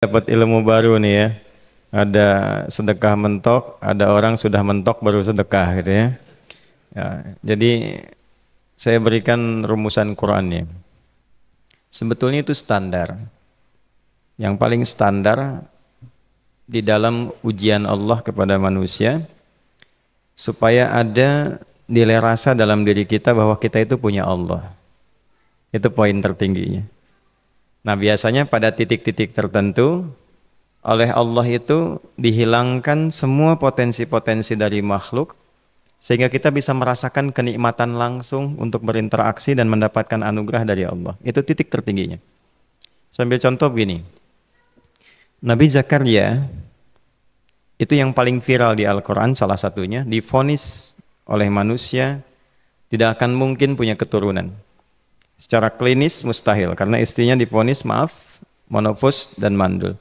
Dapat ilmu baru nih ya. Ada sedekah mentok, ada orang sudah mentok baru sedekah gitu ya. Ya, jadi saya berikan rumusan Qur'annya. Sebetulnya itu standar. Yang paling standar di dalam ujian Allah kepada manusia supaya ada nilai rasa dalam diri kita bahwa kita itu punya Allah. Itu poin tertingginya. Nah, biasanya pada titik-titik tertentu oleh Allah itu dihilangkan semua potensi-potensi dari makhluk sehingga kita bisa merasakan kenikmatan langsung untuk berinteraksi dan mendapatkan anugerah dari Allah. Itu titik tertingginya. Sambil contoh begini. Nabi Zakaria itu yang paling viral di Al-Quran, salah satunya divonis oleh manusia tidak akan mungkin punya keturunan. Secara klinis mustahil karena istrinya divonis monofus dan mandul.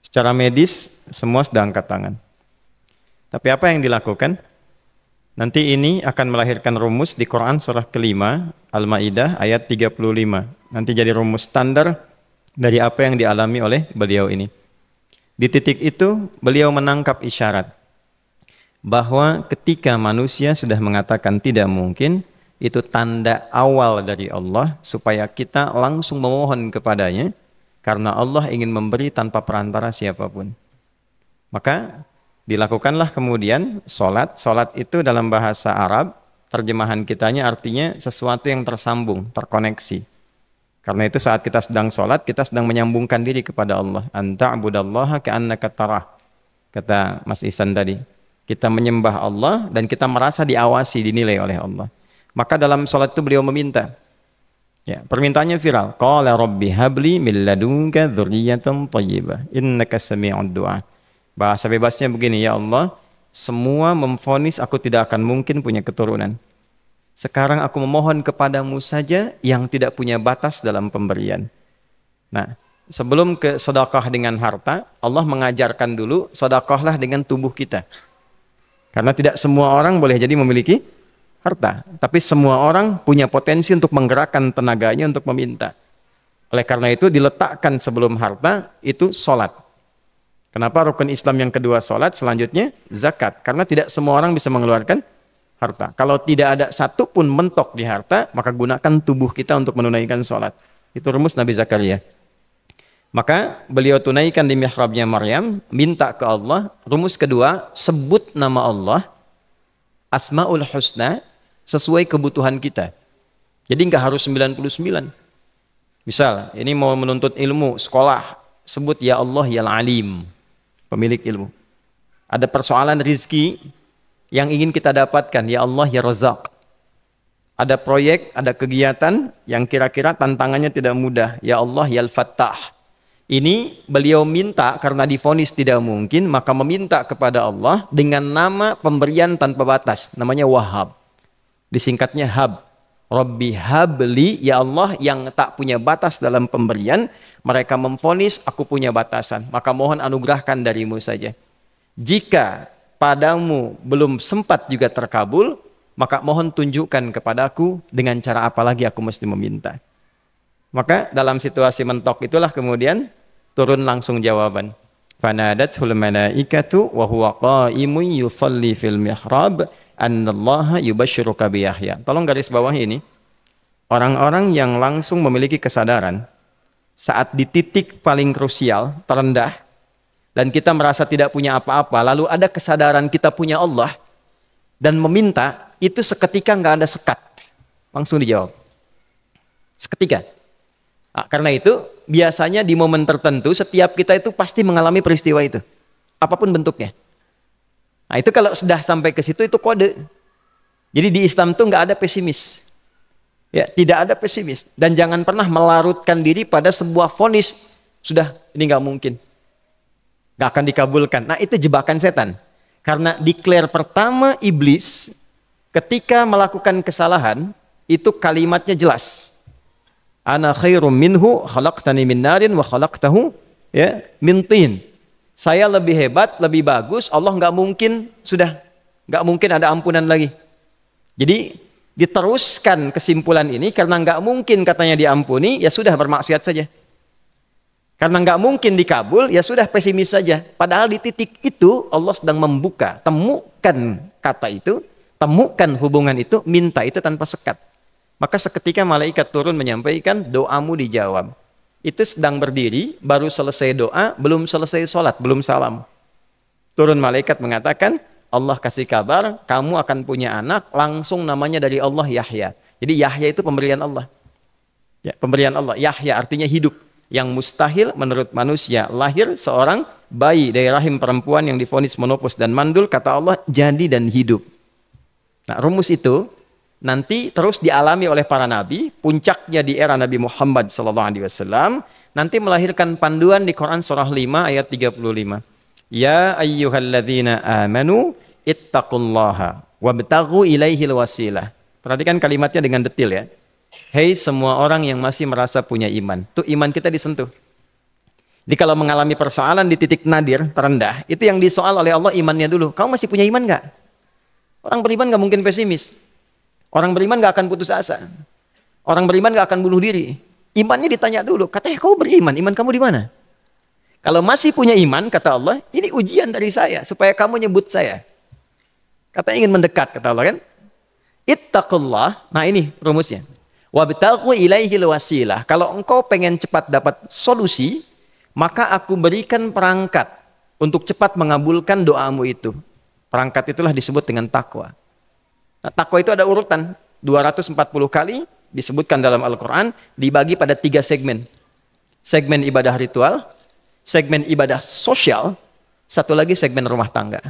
Secara medis semua sudah angkat tangan. Tapi apa yang dilakukan? Nanti ini akan melahirkan rumus di Quran surah kelima Al-Maidah ayat 35. Nanti jadi rumus standar dari apa yang dialami oleh beliau ini. Di titik itu beliau menangkap isyarat bahwa ketika manusia sudah mengatakan tidak mungkin, itu tanda awal dari Allah supaya kita langsung memohon kepadanya karena Allah ingin memberi tanpa perantara siapapun. Maka dilakukanlah kemudian solat. Solat itu dalam bahasa Arab, terjemahan kitanya artinya sesuatu yang tersambung, terkoneksi. Karena itu saat kita sedang solat, kita sedang menyambungkan diri kepada Allah. Anta'budallaha ka'annaka tarah. Kata Mas Ihsan tadi. Kita menyembah Allah dan kita merasa diawasi, dinilai oleh Allah. Maka dalam solat itu beliau meminta. Ya, permintaannya viral. Qala rabbi habli min ladunka dzurriyyatan thayyibah innaka sami'ud du'a. Bahasa bebasnya begini, ya Allah, semua memvonis aku tidak akan mungkin punya keturunan. Sekarang aku memohon kepadamu saja yang tidak punya batas dalam pemberian. Nah, sebelum ke sedekah dengan harta, Allah mengajarkan dulu sedekahlah dengan tubuh kita. Karena tidak semua orang boleh jadi memiliki harta, tapi semua orang punya potensi untuk menggerakkan tenaganya untuk meminta. Oleh karena itu diletakkan sebelum harta itu solat. Kenapa rukun Islam yang kedua solat, selanjutnya zakat? Karena tidak semua orang bisa mengeluarkan harta. Kalau tidak ada satu pun mentok di harta, maka gunakan tubuh kita untuk menunaikan solat. Itu rumus Nabi Zakaria. Maka beliau tunaikan di mihrabnya Maryam, minta ke Allah. Rumus kedua, sebut nama Allah, Asmaul Husna, sesuai kebutuhan kita. Jadi nggak harus 99. Misal, ini mau menuntut ilmu, sekolah, sebut ya Allah ya Alim, pemilik ilmu. Ada persoalan rizki yang ingin kita dapatkan, ya Allah ya Razak. Ada proyek, ada kegiatan yang kira-kira tantangannya tidak mudah, ya Allah ya Al-Fattah. Ini beliau minta karena divonis tidak mungkin, maka meminta kepada Allah dengan nama pemberian tanpa batas, namanya Wahhab. Disingkatnya Hab. Rabbi habli, ya Allah yang tak punya batas dalam pemberian, mereka memvonis aku punya batasan, maka mohon anugerahkan darimu saja. Jika padamu belum sempat juga terkabul, maka mohon tunjukkan kepadaku dengan cara apa lagi aku mesti meminta. Maka dalam situasi mentok itulah kemudian turun langsung jawaban. Fanadathul malaikatu wa huwa qa'imun yusalli fil mihrab annallaha yubashshiruka bi Yahya. Tolong garis bawah ini. Orang-orang yang langsung memiliki kesadaran saat di titik paling krusial, terendah, dan kita merasa tidak punya apa-apa, lalu ada kesadaran kita punya Allah dan meminta, itu seketika nggak ada sekat. Langsung dijawab. Seketika. Nah, karena itu biasanya di momen tertentu setiap kita itu pasti mengalami peristiwa itu, apapun bentuknya. Nah itu kalau sudah sampai ke situ itu kode. Jadi di Islam itu nggak ada pesimis, ya tidak ada pesimis dan jangan pernah melarutkan diri pada sebuah vonis sudah ini nggak mungkin, nggak akan dikabulkan. Nah itu jebakan setan. Karena declare pertama iblis ketika melakukan kesalahan itu kalimatnya jelas. Ana khairum minhu khalaqtani min narin wa khalaqtahu ya min tin. Saya lebih hebat, lebih bagus. Allah nggak mungkin nggak mungkin ada ampunan lagi. Jadi diteruskan kesimpulan ini karena nggak mungkin katanya diampuni, ya sudah bermaksiat saja. Karena nggak mungkin dikabul, ya sudah pesimis saja. Padahal di titik itu Allah sedang membuka. Temukan kata itu, temukan hubungan itu, minta itu tanpa sekat. Maka seketika malaikat turun menyampaikan, doamu dijawab. Itu sedang berdiri, baru selesai doa, belum selesai sholat, belum salam. Turun malaikat mengatakan, Allah kasih kabar, kamu akan punya anak, langsung namanya dari Allah Yahya. Jadi Yahya itu pemberian Allah. Ya, pemberian Allah. Yahya artinya hidup. Yang mustahil menurut manusia, lahir seorang bayi dari rahim perempuan yang divonis menopause dan mandul, kata Allah jadi dan hidup. Nah, rumus itu nanti terus dialami oleh para nabi, puncaknya di era Nabi Muhammad SAW, nanti melahirkan panduan di Quran surah 5 ayat 35. Ya ayyuhalladzina amanu ittaqullaha wabtaghu ilaihil wasilah. Perhatikan kalimatnya dengan detail ya. Hei semua orang yang masih merasa punya iman. Tuh iman kita disentuh. Jadi kalau mengalami persoalan di titik nadir, terendah, itu yang disoal oleh Allah imannya dulu. Kamu masih punya iman nggak? Orang beriman nggak mungkin pesimis. Orang beriman nggak akan putus asa. Orang beriman nggak akan bunuh diri. Imannya ditanya dulu. Katanya kau beriman, iman kamu di mana? Kalau masih punya iman, kata Allah, ini ujian dari saya supaya kamu nyebut saya. Katanya ingin mendekat, kata Allah kan? Ittaqullah. Nah ini rumusnya. Wabtaghu ilaihil wasilah. Kalau engkau pengen cepat dapat solusi, maka aku berikan perangkat untuk cepat mengabulkan doamu itu. Perangkat itulah disebut dengan takwa. Nah, takwa itu ada urutan 240 kali disebutkan dalam Al-Quran, dibagi pada 3 segmen. Segmen ibadah ritual, segmen ibadah sosial, satu lagi segmen rumah tangga.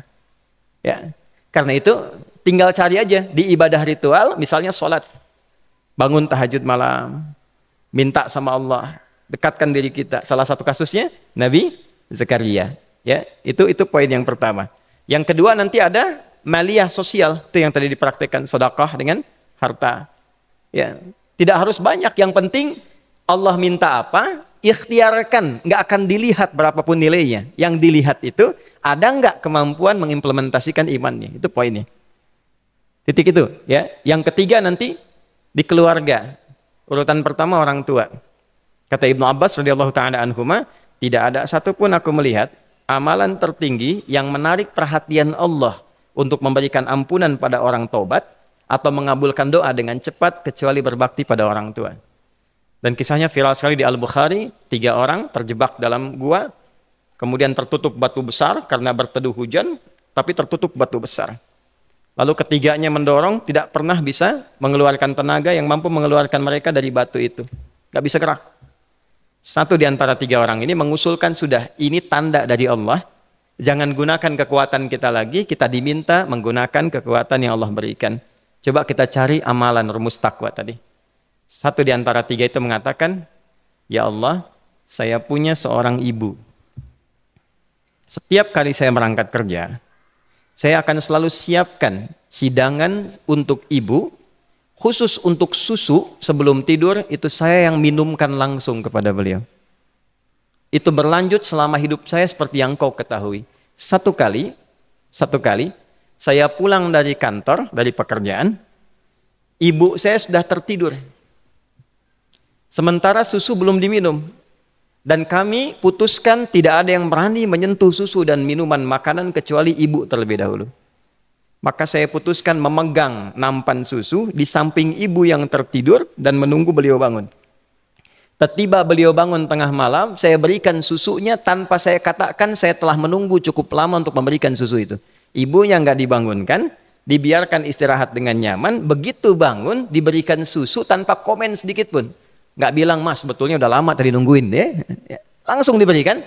Ya, karena itu tinggal cari aja di ibadah ritual, misalnya sholat. Bangun tahajud malam, minta sama Allah, dekatkan diri kita. Salah satu kasusnya Nabi Zakaria. Ya, itu poin yang pertama. Yang kedua nanti ada maliyah sosial, itu yang tadi dipraktekkan, sedekah dengan harta. Ya, tidak harus banyak, yang penting Allah minta apa, ikhtiarkan, nggak akan dilihat berapapun nilainya. Yang dilihat itu ada nggak kemampuan mengimplementasikan imannya, itu poinnya. Titik itu, ya. Yang ketiga nanti di keluarga. Urutan pertama orang tua. Kata Ibnu Abbas radhiyallahu taala anhuma, tidak ada satupun aku melihat amalan tertinggi yang menarik perhatian Allah untuk memberikan ampunan pada orang taubat atau mengabulkan doa dengan cepat kecuali berbakti pada orang tua. Dan kisahnya viral sekali di Al-Bukhari, 3 orang terjebak dalam gua, kemudian tertutup batu besar karena berteduh hujan, tapi tertutup batu besar. Lalu ketiganya mendorong, tidak pernah bisa mengeluarkan tenaga yang mampu mengeluarkan mereka dari batu itu. Gak bisa gerak. Satu di antara 3 orang ini mengusulkan, sudah, ini tanda dari Allah. Jangan gunakan kekuatan kita lagi, kita diminta menggunakan kekuatan yang Allah berikan. Coba kita cari amalan rumus takwa tadi. Satu di antara 3 itu mengatakan, ya Allah, saya punya seorang ibu. Setiap kali saya berangkat kerja, saya akan selalu siapkan hidangan untuk ibu, khusus untuk susu sebelum tidur, itu saya yang minumkan langsung kepada beliau. Itu berlanjut selama hidup saya seperti yang kau ketahui. Satu kali, saya pulang dari kantor, dari pekerjaan, ibu saya sudah tertidur. Sementara susu belum diminum. Dan kami putuskan tidak ada yang berani menyentuh susu dan minuman makanan kecuali ibu terlebih dahulu. Maka saya putuskan memegang nampan susu di samping ibu yang tertidur dan menunggu beliau bangun. Tiba beliau bangun tengah malam, saya berikan susunya tanpa saya katakan saya telah menunggu cukup lama untuk memberikan susu itu. Ibunya nggak dibangunkan, dibiarkan istirahat dengan nyaman, begitu bangun diberikan susu tanpa komen sedikit pun. Nggak bilang, mas sebetulnya udah lama tadi nungguin ya. Langsung diberikan.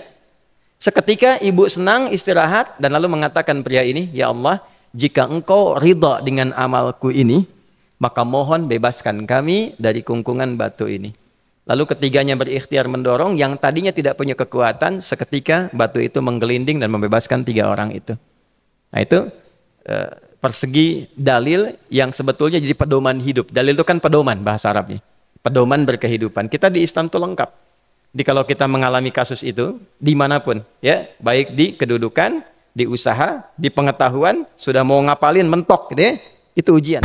Seketika ibu senang istirahat dan lalu mengatakan pria ini, ya Allah, jika engkau ridha dengan amalku ini, maka mohon bebaskan kami dari kungkungan batu ini. Lalu ketiganya berikhtiar mendorong, yang tadinya tidak punya kekuatan, seketika batu itu menggelinding dan membebaskan 3 orang itu. Nah itu persegi dalil yang sebetulnya jadi pedoman hidup. Dalil itu kan pedoman bahasa Arabnya. Pedoman berkehidupan. Kita di Islam itu lengkap. Jadi kalau kita mengalami kasus itu dimanapun, ya, baik di kedudukan, di usaha, di pengetahuan, sudah mau ngapalin mentok, gitu ya, itu ujian.